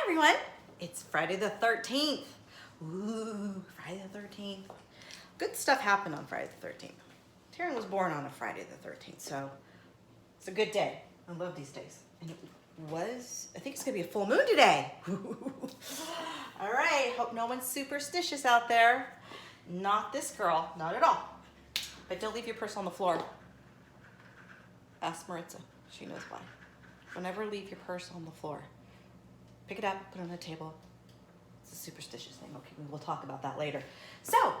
everyone, it's Friday the 13th. Ooh, Friday the 13th. Good stuff happened on Friday the 13th. Taryn was born on a Friday the 13th, so it's a good day. I love these days. And it was, I think it's gonna be a full moon today. All right, hope no one's superstitious out there. Not this girl, not at all. But don't leave your purse on the floor. Ask Maritza, she knows why. Don't ever leave your purse on the floor. Pick it up, put it on the table. It's a superstitious thing. Okay, we'll talk about that later. So,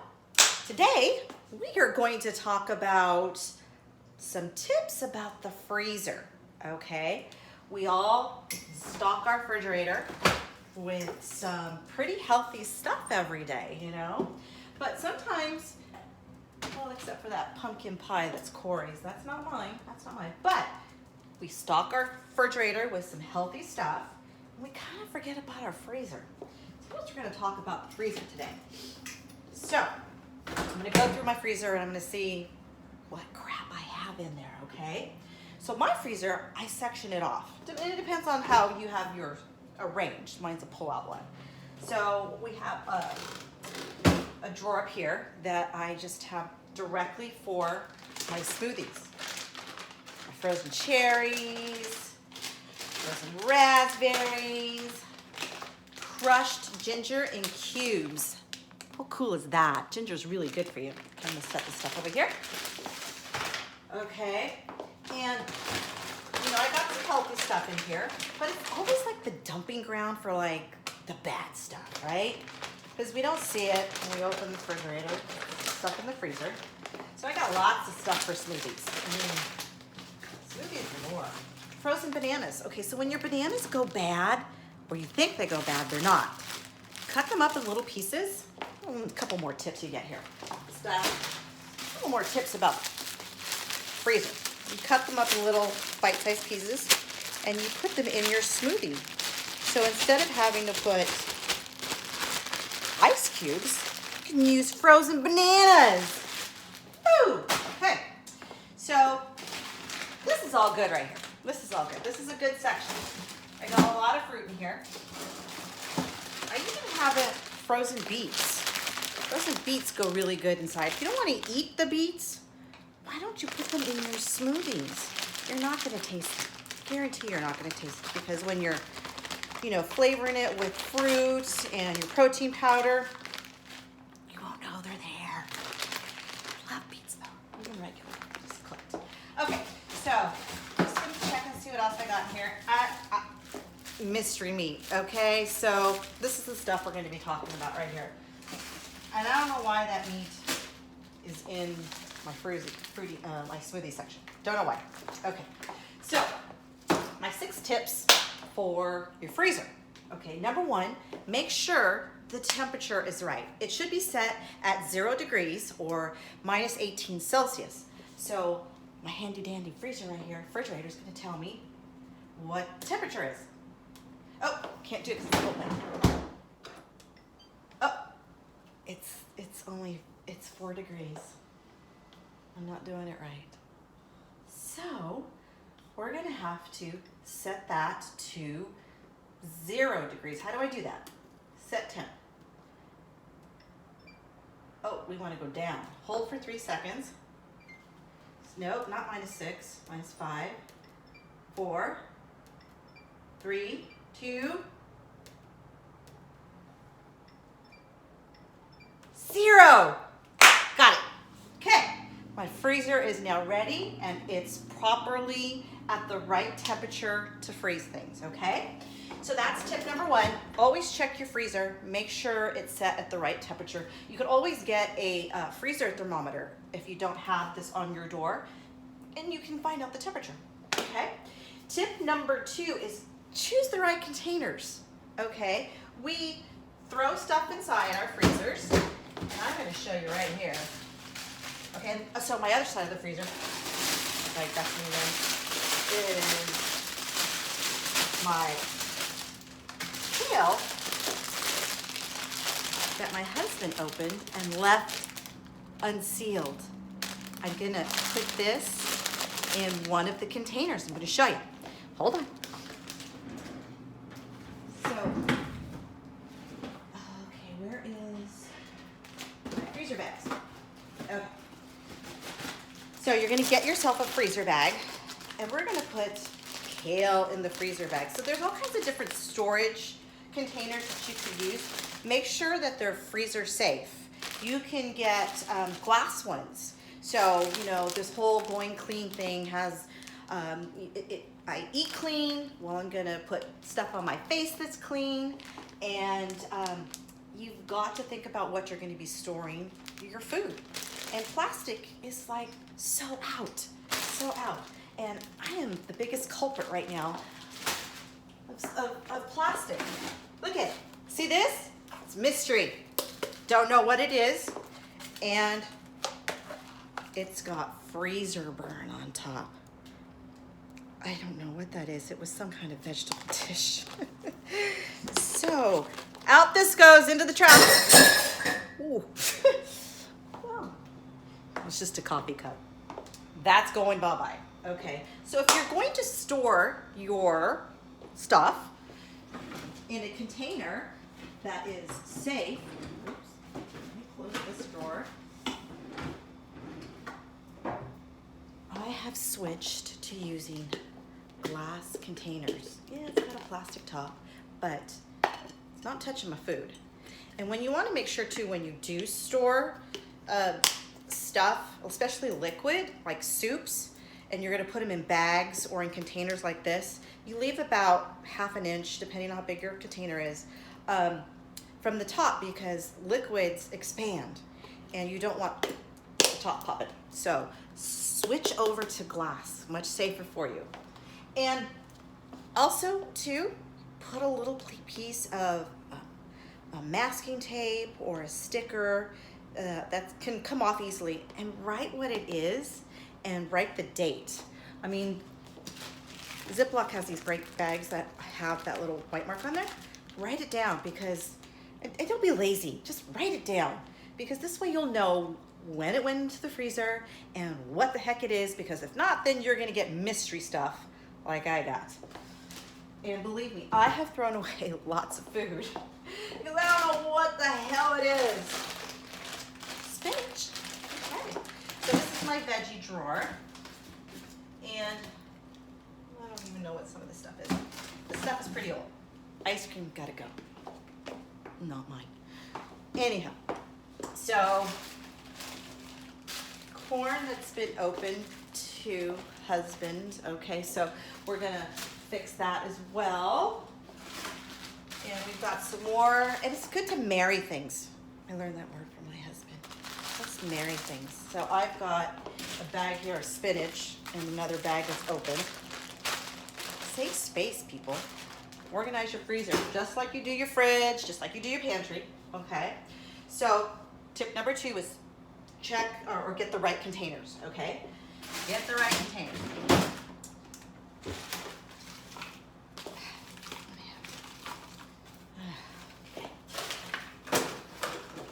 today we are going to talk about some tips about the freezer, okay? We all stock our refrigerator with some pretty healthy stuff every day, you know? But sometimes, well, except for that pumpkin pie that's Corey's. That's not mine, But we stock our refrigerator with some healthy stuff. We kind of forget about our freezer. So we're going to talk about the freezer today. So I'm going to go through my freezer and I'm going to see what crap I have in there, okay? So my freezer, I section it off. It depends on how you have yours arranged. Mine's a pull-out one. So we have a drawer up here that I just have directly for my smoothies. My frozen cherries, frozen raspberries, crushed ginger in cubes. How cool is that? Ginger's really good for you. I'm gonna set this stuff over here. Okay, and you know, I got some healthy stuff in here, but it's always like the dumping ground for like the bad stuff, right? Because we don't see it when we open the refrigerator, stuff in the freezer. So I got lots of stuff for smoothies. Smoothies galore. Frozen bananas. Okay, so when your bananas go bad, or you think they go bad, they're not. Cut them up in little pieces. A couple more tips you get here. A couple more tips about freezer. You cut them up in little bite-sized pieces, and you put them in your smoothie. So instead of having to put ice cubes, you can use frozen bananas. Woo! Okay, so this is all good right here. This is all good. This is a good section. I got a lot of fruit in here. I even have frozen beets. Frozen beets go really good inside. If you don't want to eat the beets, why don't you put them in your smoothies? You're not going to taste them. I guarantee you're not going to taste it, because when you're, you know, flavoring it with fruit and your protein powder, you won't know they're there. I love beets though, even regular. Just clicked. Okay, so just gonna check and see what else I got in here. Mystery meat. Okay, so this is the stuff we're going to be talking about right here. And I don't know why that meat is in my my smoothie section. Don't know why. Okay, so my 6 tips for your freezer. Okay, number 1, make sure the temperature is right. It should be set at 0 degrees or minus 18 Celsius. So my handy dandy freezer right here, refrigerator, is going to tell me what the temperature is. Oh, can't do it because it's open. Oh, it's 4 degrees. I'm not doing it right. So we're going to have to set that to 0 degrees. How do I do that? Set temp. Oh, we want to go down. Hold for 3 seconds. Nope, not -6, -5, 4, 3, 2, 0. Got it. Okay, my freezer is now ready and it's properly at the right temperature to freeze things, okay? So that's tip number 1. Always check your freezer. Make sure it's set at the right temperature. You could always get a freezer thermometer if you don't have this on your door, and you can find out the temperature, okay? Tip number 2 is choose the right containers, okay? We throw stuff inside our freezers, and I'm going to show you right here. Okay, so my other side of the freezer, like that's me there, is my kale that my husband opened and left unsealed. I'm going to put this in one of the containers. I'm going to show you. Hold on. So So you're gonna get yourself a freezer bag, and we're gonna put kale in the freezer bag. So there's all kinds of different storage containers that you could use. Make sure that they're freezer safe. You can get glass ones. So, you know, this whole Going Clean thing has, I eat clean. Well, I'm gonna put stuff on my face that's clean. And you've got to think about what you're gonna be storing your food. And plastic is like so out. And I am the biggest culprit right now of plastic. Look at it. See this? It's mystery. Don't know what it is. And it's got freezer burn on top. I don't know what that is. It was some kind of vegetable dish. So out this goes into the trash. Ooh. Oh. It's just a coffee cup. That's going bye-bye. Okay, so if you're going to store your stuff in a container that is safe, oops, let me close this drawer. I have switched to using glass containers. Yeah, it's got a plastic top, but it's not touching my food. And when you want to make sure too, when you do store stuff, especially liquid, like soups, and you're gonna put them in bags or in containers like this, you leave about ½ an inch, depending on how big your container is, from the top, because liquids expand and you don't want the top popping. So switch over to glass, much safer for you. And also too, put a little piece of a masking tape or a sticker that can come off easily, and write what it is and write the date. I mean, Ziploc has these great bags that have that little white mark on there. Write it down, because, and don't be lazy, just write it down, because this way you'll know when it went into the freezer and what the heck it is, because if not, then you're gonna get mystery stuff like I got. And believe me, I have thrown away lots of food because I don't know what the hell it is. Spinach. Okay. So this is my veggie drawer. And I don't even know what some of this stuff is. This stuff is pretty old. Ice cream gotta go. Not mine. Anyhow, so corn that's been opened to husband. Okay, so we're gonna fix that as well. And we've got some more, and it's good to marry things. I learned that word from my husband. Let's marry things. So I've got a bag here of spinach and another bag that's open. Save space, people. Organize your freezer just like you do your fridge, just like you do your pantry, okay? So tip number 2 is check or get the right containers, okay? Get the right containers.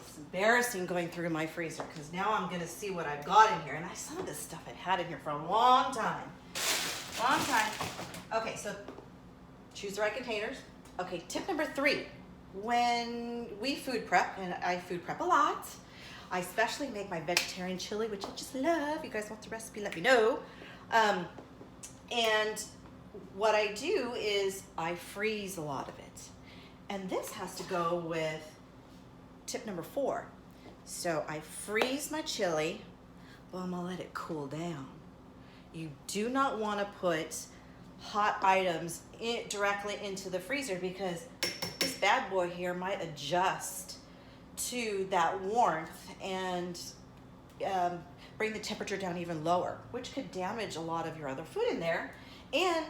It's embarrassing going through my freezer, because now I'm gonna see what I've got in here, and some of this stuff I've had in here for a long time. Okay, so choose the right containers. Okay, tip number 3, when we food prep, and I food prep a lot, I especially make my vegetarian chili, which I just love. You guys want the recipe, let me know. And what I do is I freeze a lot of it. And this has to go with tip number 4. So I freeze my chili, but I'm gonna let it cool down. You do not wanna put hot items directly into the freezer, because this bad boy here might adjust to that warmth and bring the temperature down even lower, which could damage a lot of your other food in there. And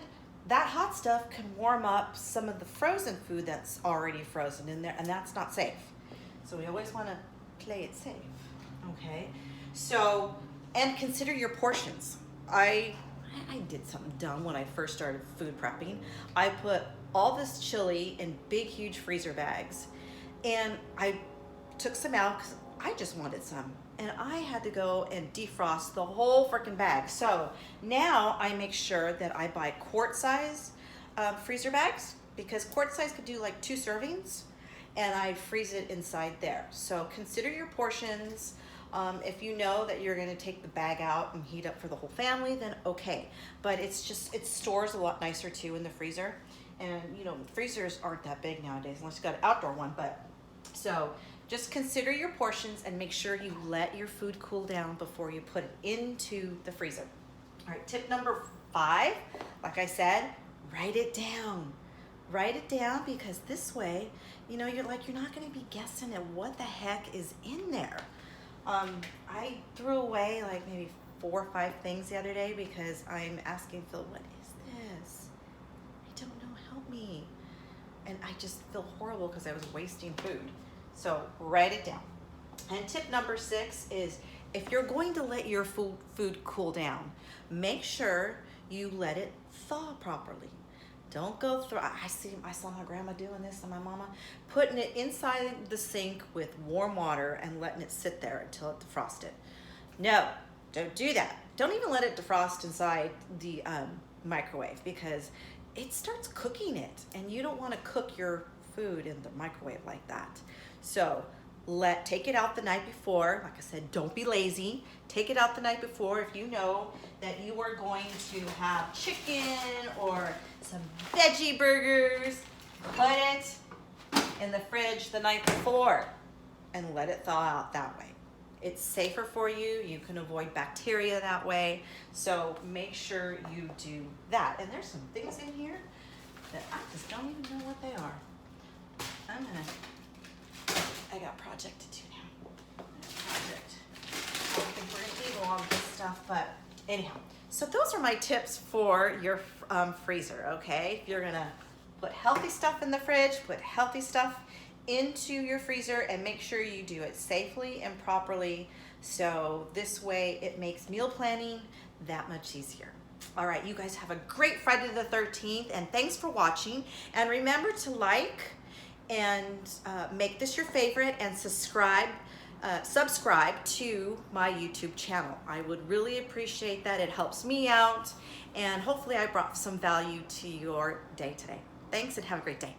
that hot stuff can warm up some of the frozen food that's already frozen in there, and that's not safe. So we always want to play it safe, okay? So, and consider your portions. I did something dumb when I first started food prepping. I put all this chili in big, huge freezer bags, and I took some out because I just wanted some, and I had to go and defrost the whole freaking bag. So now I make sure that I buy quart size freezer bags, because quart size could do like 2 servings, and I freeze it inside there. So consider your portions. If you know that you're gonna take the bag out and heat up for the whole family, then okay. But it stores a lot nicer too in the freezer. And you know, freezers aren't that big nowadays unless you got an outdoor one, but so just consider your portions and make sure you let your food cool down before you put it into the freezer. All right, tip number 5, like I said, write it down. Write it down, because this way, you know, you're not gonna be guessing at what the heck is in there. I threw away like maybe 4 or 5 things the other day because I'm asking Phil, what is this? I don't know, help me. And I just feel horrible because I was wasting food. So write it down. And tip number 6 is, if you're going to let your food cool down, make sure you let it thaw properly. Don't go through, I saw my grandma doing this and my mama, putting it inside the sink with warm water and letting it sit there until it defrosted. No, don't do that. Don't even let it defrost inside the microwave, because it starts cooking it, and you don't want to cook your food in the microwave like that. So take it out the night before. Like I said, don't be lazy. Take it out the night before. If you know that you are going to have chicken or some veggie burgers, put it in the fridge the night before and let it thaw out that way. It's safer for you. You can avoid bacteria that way. So make sure you do that. And there's some things in here that I just don't even know what they are. I got project to do now. Project. I don't think we're gonna eat all of this stuff, but anyhow. So those are my tips for your freezer, okay? If you're gonna put healthy stuff in the fridge, put healthy stuff into your freezer, and make sure you do it safely and properly. So this way it makes meal planning that much easier. All right, you guys have a great Friday the 13th, and thanks for watching. And remember to like and make this your favorite, and subscribe to my YouTube channel. I would really appreciate that. It helps me out, and hopefully I brought some value to your day today. Thanks, and have a great day.